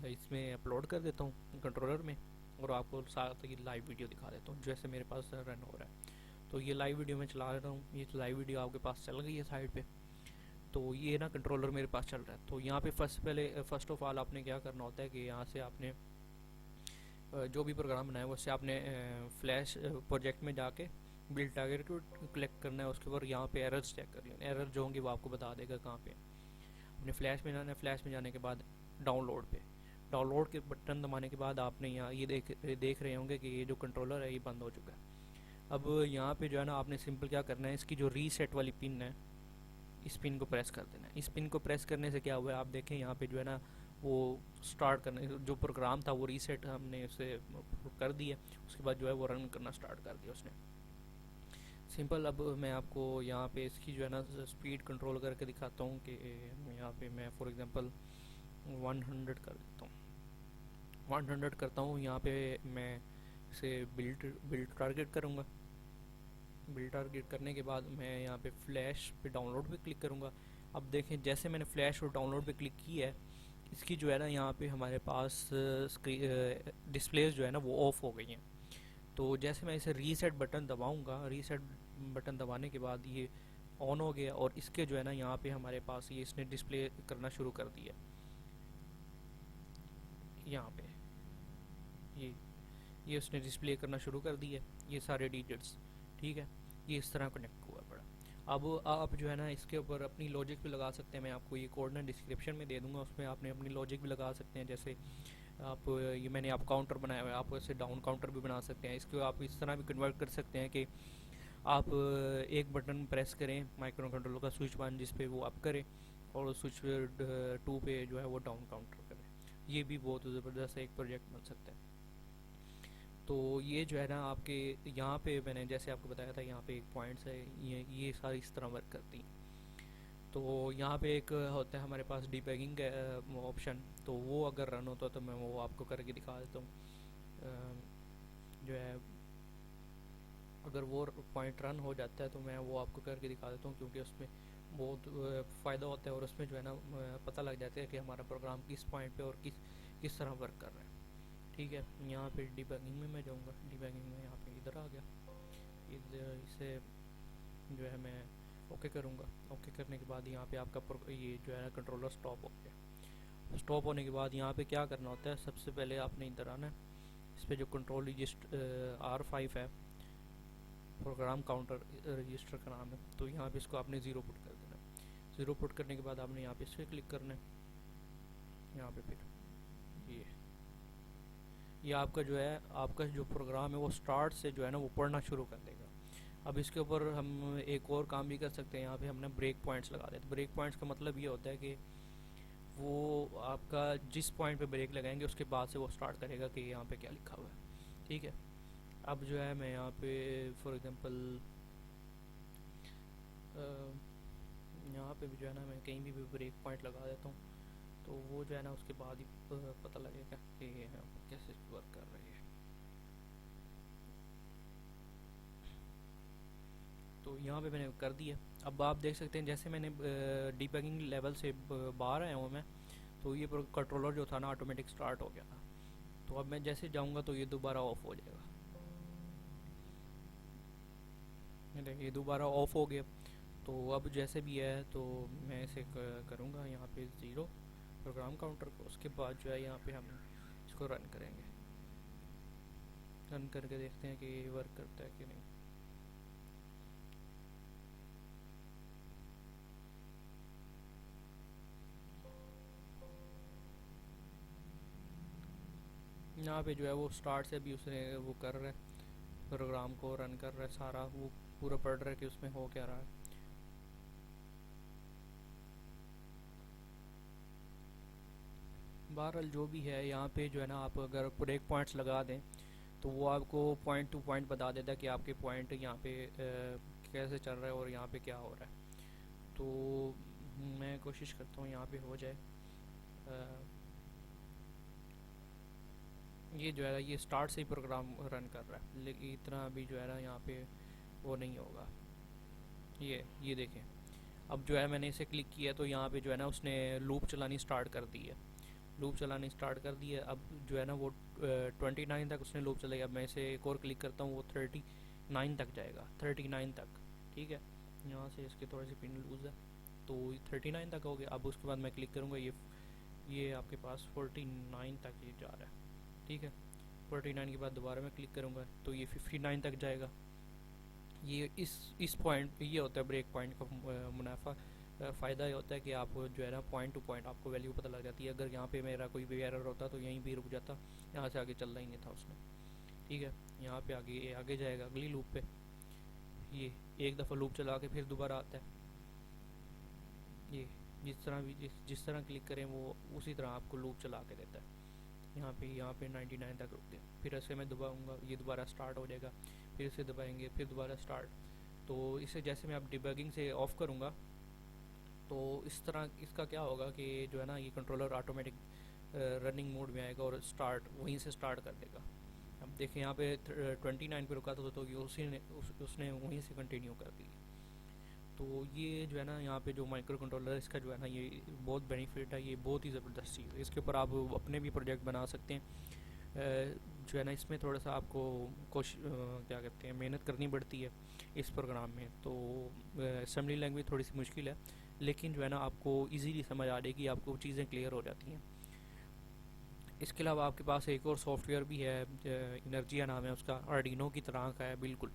इसमें अपलोड कर देता हूँ कंट्रोलर में, और आपको साथ ही लाइव वीडियो दिखा देता हूँ जैसे मेरे पास रन हो रहा है। तो ये लाइव वीडियो मैं चला रहा हूँ, ये लाइव वीडियो आपके पास चल गई है साइड पे। तो ये ना कंट्रोलर मेरे पास चल रहा है। तो यहाँ पे फर्स्ट ऑफ ऑल आपने क्या करना होता है कि यहाँ से आपने जो भी प्रोग्राम बनाया है उससे आपने फ्लैश प्रोजेक्ट में जाके बिल्ड टारगेट को क्लिक करना है। उसके ऊपर यहाँ पे एरर्स चेक करिए, एरर जो होंगे वो आपको बता देगा कहाँ पे। अपने फ्लैश में जाना है, फ्लैश में जाने के बाद डाउनलोड के बटन दबाने के बाद आपने यहाँ ये देख रहे होंगे कि ये जो कंट्रोलर है ये बंद हो चुका है। अब यहाँ पे जो है ना आपने सिंपल क्या करना है, इसकी जो रीसेट वाली पिन है इस पिन को प्रेस कर देना है। इस पिन को प्रेस करने से क्या हुआ है आप देखें यहाँ पे जो है ना वो स्टार्ट करने जो प्रोग्राम था वो रीसेट हमने उसे कर दिया, उसके बाद जो है वो रन करना स्टार्ट कर दिया उसने सिंपल। अब मैं आपको यहाँ पे इसकी जो है ना स्पीड कंट्रोल करके दिखाता हूँ कि यहाँ पे मैं फॉर एग्जांपल 100 कर देता हूँ, 100 करता हूँ। यहाँ पे मैं इसे बिल्ड टारगेट करूँगा। बिल्ड टारगेट करने के बाद मैं यहाँ पे फ्लैश पे डाउनलोड पे क्लिक करूँगा। अब देखें जैसे मैंने फ्लैश और डाउनलोड पे क्लिक किया है, इसकी जो है ना यहाँ पे हमारे पास डिस्प्लेस जो है ना वो ऑफ हो गई हैं। तो जैसे मैं इसे रीसेट बटन दबाऊँगा, रीसेट बटन दबाने के बाद ये ऑन हो गया, और इसके जो है ना यहाँ पे हमारे पास ये इसने डिस्प्ले करना शुरू कर दिया। यहाँ पे ये उसने डिस्प्ले करना शुरू कर दिया, ये सारे डिजिट्स, ठीक है। ये इस तरह कनेक्ट हुआ पड़ा। अब आप जो है ना इसके ऊपर अपनी लॉजिक भी लगा सकते हैं। मैं आपको ये कोड ना डिस्क्रिप्शन में दे दूंगा, उसमें आपने अपनी लॉजिक भी लगा सकते हैं। जैसे आप ये मैंने आप काउंटर बनाया हुआ है, आप ऐसे डाउन काउंटर भी बना सकते हैं। इसको आप इस तरह भी कन्वर्ट कर सकते हैं कि आप एक बटन प्रेस करें माइक्रो कंट्रोलर का स्विच 1 जिस पे वो अप करे, और स्विच 2 पे जो है वो डाउन काउंटर करे। ये भी बहुत ज़बरदस्त एक प्रोजेक्ट बन सकता है। तो ये जो है ना आपके यहाँ पे मैंने जैसे आपको बताया था यहाँ पे एक पॉइंट्स है, ये सारी इस तरह वर्क करती हैं। तो यहाँ पे एक होता है हमारे पास डीबगिंग का ऑप्शन, तो वो अगर रन होता तो मैं वो आपको करके दिखा देता हूँ। जो है अगर वो पॉइंट रन हो जाता है तो मैं वो आपको करके दिखा देता हूँ, क्योंकि उसमें बहुत फ़ायदा होता है, और उसमें जो है ना पता लग जाता है कि हमारा प्रोग्राम किस पॉइंट पे और किस तरह वर्क कर रहा है। ठीक है, यहाँ पे डीबगिंग में मैं जाऊँगा, डीबगिंग में यहाँ पे इधर आ गया, इसे जो है मैं ओके करूँगा। ओके करने के बाद यहाँ पे आपका ये जो है ना कंट्रोलर स्टॉप हो गया। स्टॉप होने के बाद यहाँ पे क्या करना होता है, सबसे पहले आपने इधर आना है, इस पर जो कंट्रोल रजिस्टर R5 है, प्रोग्राम काउंटर रजिस्टर का नाम है, तो यहाँ पे इसको आपने 0 पुट कर देना है। 0 पुट करने के बाद आपने यहाँ पे इस पर क्लिक करना है। यहाँ पे फिर ये आपका जो है आपका जो प्रोग्राम है वो स्टार्ट से जो है ना वो पढ़ना शुरू कर देगा। अब इसके ऊपर हम एक और काम भी कर सकते हैं, यहाँ पे हमने ब्रेक पॉइंट्स लगा देते। ब्रेक पॉइंट्स का मतलब ये होता है कि वो आपका जिस पॉइंट पे ब्रेक लगाएंगे उसके बाद से वो स्टार्ट करेगा कि यहाँ पे क्या लिखा हुआ है। ठीक है, अब जो है मैं यहाँ पे फॉर एग्जांपल यहाँ पे भी जो है ना मैं कहीं भी ब्रेक पॉइंट लगा देता हूँ, तो वो जो है ना उसके बाद ही पता लगेगा कि यहाँ पर कैसे वर्क कर रही है। तो यहाँ पे मैंने कर दिया। अब आप देख सकते हैं जैसे मैंने डीबगिंग लेवल से बाहर आया हूँ मैं, तो ये कंट्रोलर जो था ना ऑटोमेटिक स्टार्ट हो गया था। तो अब मैं जैसे जाऊँगा तो ये दोबारा ऑफ हो जाएगा। ये देखिए ये दोबारा ऑफ हो गया। तो अब जैसे भी है तो मैं इसे करूँगा यहाँ पे ज़ीरो प्रोग्राम काउंटर को, उसके बाद जो है यहाँ पे हम इसको रन करेंगे। रन करके देखते हैं कि ये वर्क करता है कि नहीं। यहाँ पे जो है वो स्टार्ट से भी उसने वो कर रहा है, प्रोग्राम को रन कर रहा है, सारा वो पूरा पढ़ रहा है कि उसमें हो क्या रहा है। बहरहाल जो भी है यहाँ पे जो है ना आप अगर ब्रेक पॉइंट्स लगा दें तो वो आपको पॉइंट टू पॉइंट बता देता है कि आपके पॉइंट यहाँ पे कैसे चल रहा है और यहाँ पे क्या हो रहा है। तो मैं कोशिश करता हूँ यहाँ पे हो जाए। ये जो है ये स्टार्ट से ही प्रोग्राम रन कर रहा है, लेकिन इतना अभी जो है ना यहाँ पे वो नहीं होगा। ये देखें, अब जो है मैंने इसे क्लिक किया तो यहाँ पे जो है ना उसने लूप चलानी स्टार्ट कर दी है। लूप चलानी स्टार्ट कर दी है। अब जो है ना वो 29 तक उसने लूप चलाई। अब मैं इसे एक और क्लिक करता हूँ, वो 39 तक जाएगा, 39 तक। ठीक है, यहाँ से इसके थोड़ी सी पिन लूज है तो 39 तक हो गया। अब उसके बाद मैं क्लिक करूँगा, ये आपके पास 49 तक ये जा रहा है। ठीक है, 49 के बाद दोबारा मैं क्लिक करूँगा तो ये 59 तक जाएगा। ये इस पॉइंट ये होता है ब्रेक पॉइंट का मुनाफा। फ़ायदा ये होता है कि आप जो है ना पॉइंट टू पॉइंट आपको वैल्यू पता लग जाती है। अगर यहाँ पे मेरा कोई भी एरर होता तो यहीं भी रुक जाता, यहाँ से आगे चलना ही नहीं था उसने। ठीक है, यहाँ पे आगे जाएगा अगली लूप पे। ये एक दफ़ा लूप चला के फिर दोबारा आता है। ये जिस तरह क्लिक करें वो उसी तरह आपको लूप चला के देता है। यहाँ पे 99 तक रुक गया। फिर ऐसे मैं दबाऊँगा, ये दोबारा स्टार्ट हो जाएगा। फिर इसे दबाएंगे, फिर दोबारा स्टार्ट। तो इसे जैसे मैं अब डिबगिंग से ऑफ़ करूँगा तो इस तरह इसका क्या होगा कि जो है ना ये कंट्रोलर ऑटोमेटिक रनिंग मोड में आएगा और स्टार्ट वहीं से स्टार्ट कर देगा। अब देखें यहाँ पे 29 पे रुका था तो ये उसने वहीं से कंटिन्यू कर दी। तो ये जो है ना यहाँ पे जो माइक्रो कंट्रोलर है इसका जो है ना ये बहुत बेनिफिट है, ये बहुत ही ज़बरदस्त चीज़ है। इसके ऊपर आप अपने भी प्रोजेक्ट बना सकते हैं। जो है ना इसमें थोड़ा सा आपको क्या कहते हैं मेहनत करनी पड़ती है इस प्रोग्राम में। तो असेंबली लैंग्वेज थोड़ी सी मुश्किल है, लेकिन जो है ना आपको इजीली समझ आ जाएगी, आपको चीज़ें क्लियर हो जाती हैं। इसके अलावा आपके पास एक और सॉफ्टवेयर भी है, इनर्जिया नाम है उसका, आर्डिनो की तरह का है बिल्कुल।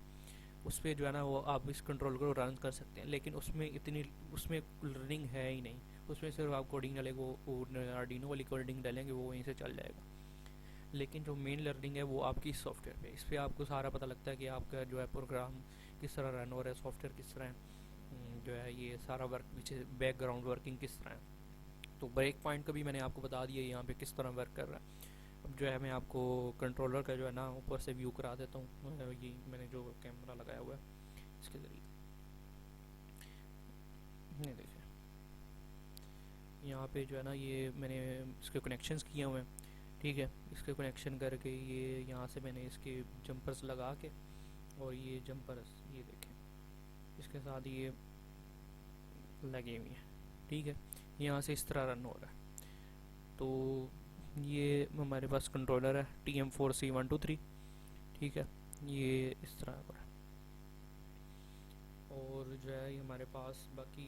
उस पर जो है ना वो आप इस कंट्रोल को रन कर सकते हैं, लेकिन उसमें लर्निंग है ही नहीं। उसमें सिर्फ आप कोडिंग डालेंगे, वो आर्डिनो वाली कोडिंग डालेंगे वो वहीं से चल जाएगा। लेकिन जो मेन लर्निंग है वो आपकी इस सॉफ्टवेयर पे, इस पर आपको सारा पता लगता है कि आपका जो है प्रोग्राम किस तरह रन हो रहा है, सॉफ्टवेयर किस तरह जो है ये सारा वर्क पीछे बैकग्राउंड वर्किंग किस तरह है। तो ब्रेक पॉइंट का भी मैंने आपको बता दिया यहाँ पे किस तरह वर्क कर रहा है। अब जो है मैं आपको कंट्रोलर का जो है ना ऊपर से व्यू करा देता हूँ। ये मैंने जो कैमरा लगाया हुआ है इसके ज़रिए ये देखिए, यहाँ पे जो है ना ये मैंने इसके कनेक्शंस किए हुए हैं। ठीक है, इसके कनेक्शन करके ये यहाँ से मैंने इसके जंपर्स लगा के, और ये जंपर्स ये देखें इसके साथ ये लगे हुए हैं। ठीक है, यहाँ से इस तरह रन हो रहा है। तो ये हमारे पास कंट्रोलर है TM4C123। ठीक है, ये इस तरह का है। और जो है हमारे पास बाकी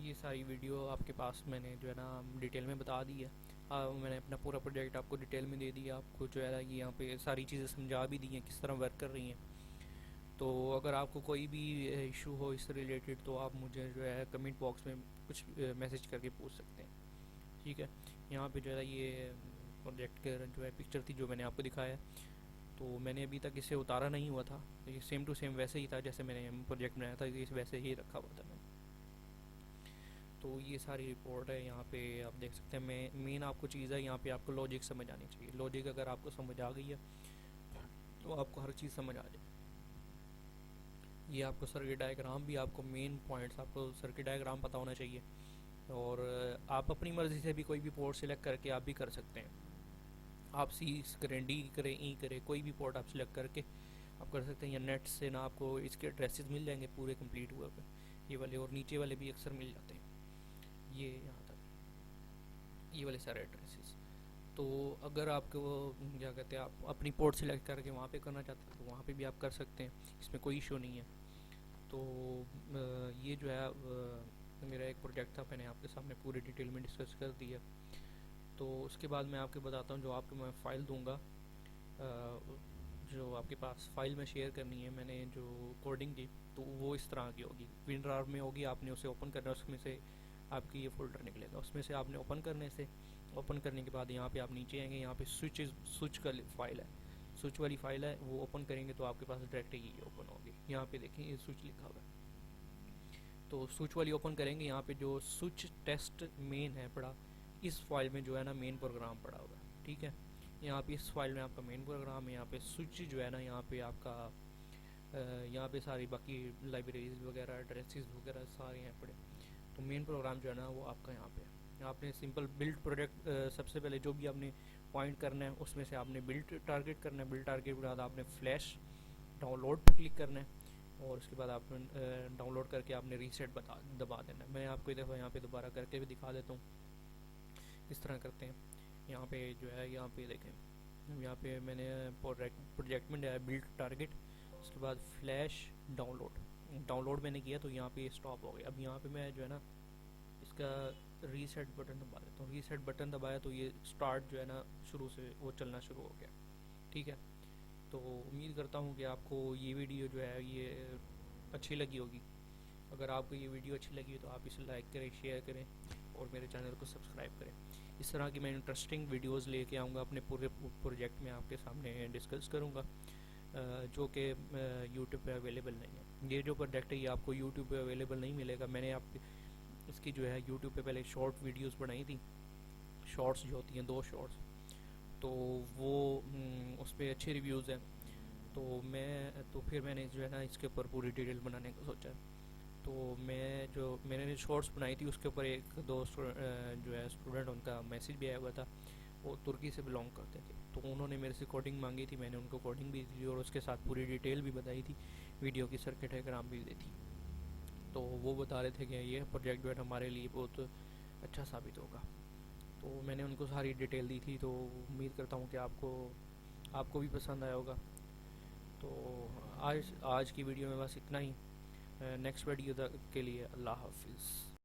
ये सारी वीडियो आपके पास मैंने जो है ना डिटेल में बता दी है। मैंने अपना पूरा प्रोजेक्ट आपको डिटेल में दे दिया, आपको जो है ये यहाँ पे सारी चीज़ें समझा भी दी हैं किस तरह वर्क कर रही हैं। तो अगर आपको कोई भी इशू हो इससे रिलेटेड तो आप मुझे जो है कमेंट बॉक्स में कुछ मैसेज करके पूछ सकते हैं। ठीक है, यहाँ पे जो है ये प्रोजेक्ट का जो है पिक्चर थी जो मैंने आपको दिखाया है। तो मैंने अभी तक इसे उतारा नहीं हुआ था, तो ये सेम टू सेम वैसे ही था जैसे मैंने प्रोजेक्ट बनाया था, इस वैसे ही रखा हुआ था मैंने। तो ये सारी रिपोर्ट है, यहाँ पे आप देख सकते हैं। मेन आपको चीज़ है यहाँ पे, आपको लॉजिक समझ आनी चाहिए। लॉजिक अगर आपको समझ आ गई है तो आपको हर चीज़ समझ आ जाए। ये आपको सर्किट डायग्राम भी, आपको मेन पॉइंट्स, आपको सर्किट डायग्राम पता होना चाहिए। और आप अपनी मर्ज़ी से भी कोई भी पोर्ट सिलेक्ट करके आप भी कर सकते हैं। आप सी करें, डी करें, ई करें, कोई भी पोर्ट आप सिलेक्ट करके आप कर सकते हैं। या नेट से ना आपको इसके एड्रेसेस मिल जाएंगे पूरे कंप्लीट हुए पे, ये वाले और नीचे वाले भी अक्सर मिल जाते हैं। ये यहाँ तक ये वाले सारे एड्रेसेस। तो अगर आपको क्या कहते हैं, आप अपनी पोर्ट सिलेक्ट करके वहाँ पे करना चाहते हैं तो वहाँ पे भी आप कर सकते हैं, इसमें कोई इशू नहीं है। तो ये जो है मेरा एक प्रोजेक्ट था, मैंने आपके सामने पूरी डिटेल में डिस्कस कर दिया। तो उसके बाद मैं आपको बताता हूँ, जो आपको मैं फ़ाइल दूंगा, जो आपके पास फाइल में शेयर करनी है, मैंने जो कोडिंग की तो वो इस तरह की होगी, विनरार में होगी। आपने उसे ओपन करना है, उसमें से आपकी ये फोल्डर निकलेगा, उसमें से आपने ओपन करने के बाद यहाँ पे आप नीचे आएंगे, यहाँ पे स्विच का फाइल है, स्विच वाली फाइल है, वो ओपन करेंगे तो आपके पास डायरेक्ट ये ओपन होगी। यहाँ पे देखें ये स्विच लिखा हुआ है, तो स्विच वाली ओपन करेंगे। यहाँ पे जो स्विच टेस्ट मेन है पड़ा, इस फाइल में जो है ना मेन प्रोग्राम पड़ा हुआ है, ठीक है। यहाँ पे इस फाइल में आपका मेन प्रोग्राम है। यहाँ पे स्विच जो है ना, यहाँ पे आपका यहाँ पे सारी बाकी लाइब्रेरीज वगैरह, एड्रेसेस वगैरह सारे हैं पड़े। तो मेन प्रोग्राम जो है ना वो आपका यहाँ पे है। आपने सिंपल बिल्ड प्रोजेक्ट, सबसे पहले जो भी आपने पॉइंट करना है उसमें से आपने बिल्ड टारगेट करना है। बिल्ड टारगेट के बाद आपने फ्लैश डाउनलोड पर क्लिक करना है, और उसके बाद आपने डाउनलोड करके आपने रीसेट दबा देना है। मैं आपको एक दफ़ा यहाँ पे दोबारा करके भी दिखा देता हूँ, इस तरह करते हैं। यहाँ पे जो है, यहाँ पे देखें, यहाँ पे मैंने प्रोजेक्ट में डाला बिल्ड टारगेट, उसके बाद फ्लैश डाउनलोड मैंने किया तो यहाँ पे स्टॉप हो गया। अब यहाँ पे मैं जो है ना इसका रीसेट बटन दबा देता हूँ। रीसेट बटन दबाया तो ये स्टार्ट जो है ना शुरू से वो चलना शुरू हो गया, ठीक है। तो उम्मीद करता हूँ कि आपको ये वीडियो जो है ये अच्छी लगी होगी। अगर आपको ये वीडियो अच्छी लगी हो तो आप इसे लाइक करें, शेयर करें और मेरे चैनल को सब्सक्राइब करें। इस तरह की मैं इंटरेस्टिंग वीडियोस लेके आऊँगा, अपने पूरे प्रोजेक्ट में आपके सामने डिस्कस करूँगा, जो कि यूट्यूब पे अवेलेबल नहीं है। ये जो प्रोजेक्ट है ये आपको यूट्यूब पे अवेलेबल नहीं मिलेगा। मैंने आप इसकी जो है यूट्यूब पे पहले शॉर्ट वीडियोस बनाई थी, शॉर्ट्स जो होती हैं 2 शॉर्ट्स, तो वो उस पर अच्छे रिव्यूज़ हैं। तो फिर मैंने जो है ना इसके ऊपर पूरी डिटेल बनाने का सोचा। तो मैंने शॉर्ट्स बनाई थी उसके ऊपर एक दो जो है स्टूडेंट, उनका मैसेज भी आया हुआ था, वो तुर्की से बिलोंग करते थे। तो उन्होंने मेरे से कोडिंग मांगी थी, मैंने उनको कोडिंग भी दी और उसके साथ पूरी डिटेल भी बताई थी, वीडियो की सर्किट डायग्राम भी दी थी। तो वो बता रहे थे कि ये प्रोजेक्ट जो है हमारे लिए बहुत अच्छा साबित होगा। तो मैंने उनको सारी डिटेल दी थी। तो उम्मीद करता हूँ कि आपको भी पसंद आया होगा। तो आज की वीडियो में बस इतना ही। नेक्स्ट वीडियो के लिए अल्लाह हाफिज़।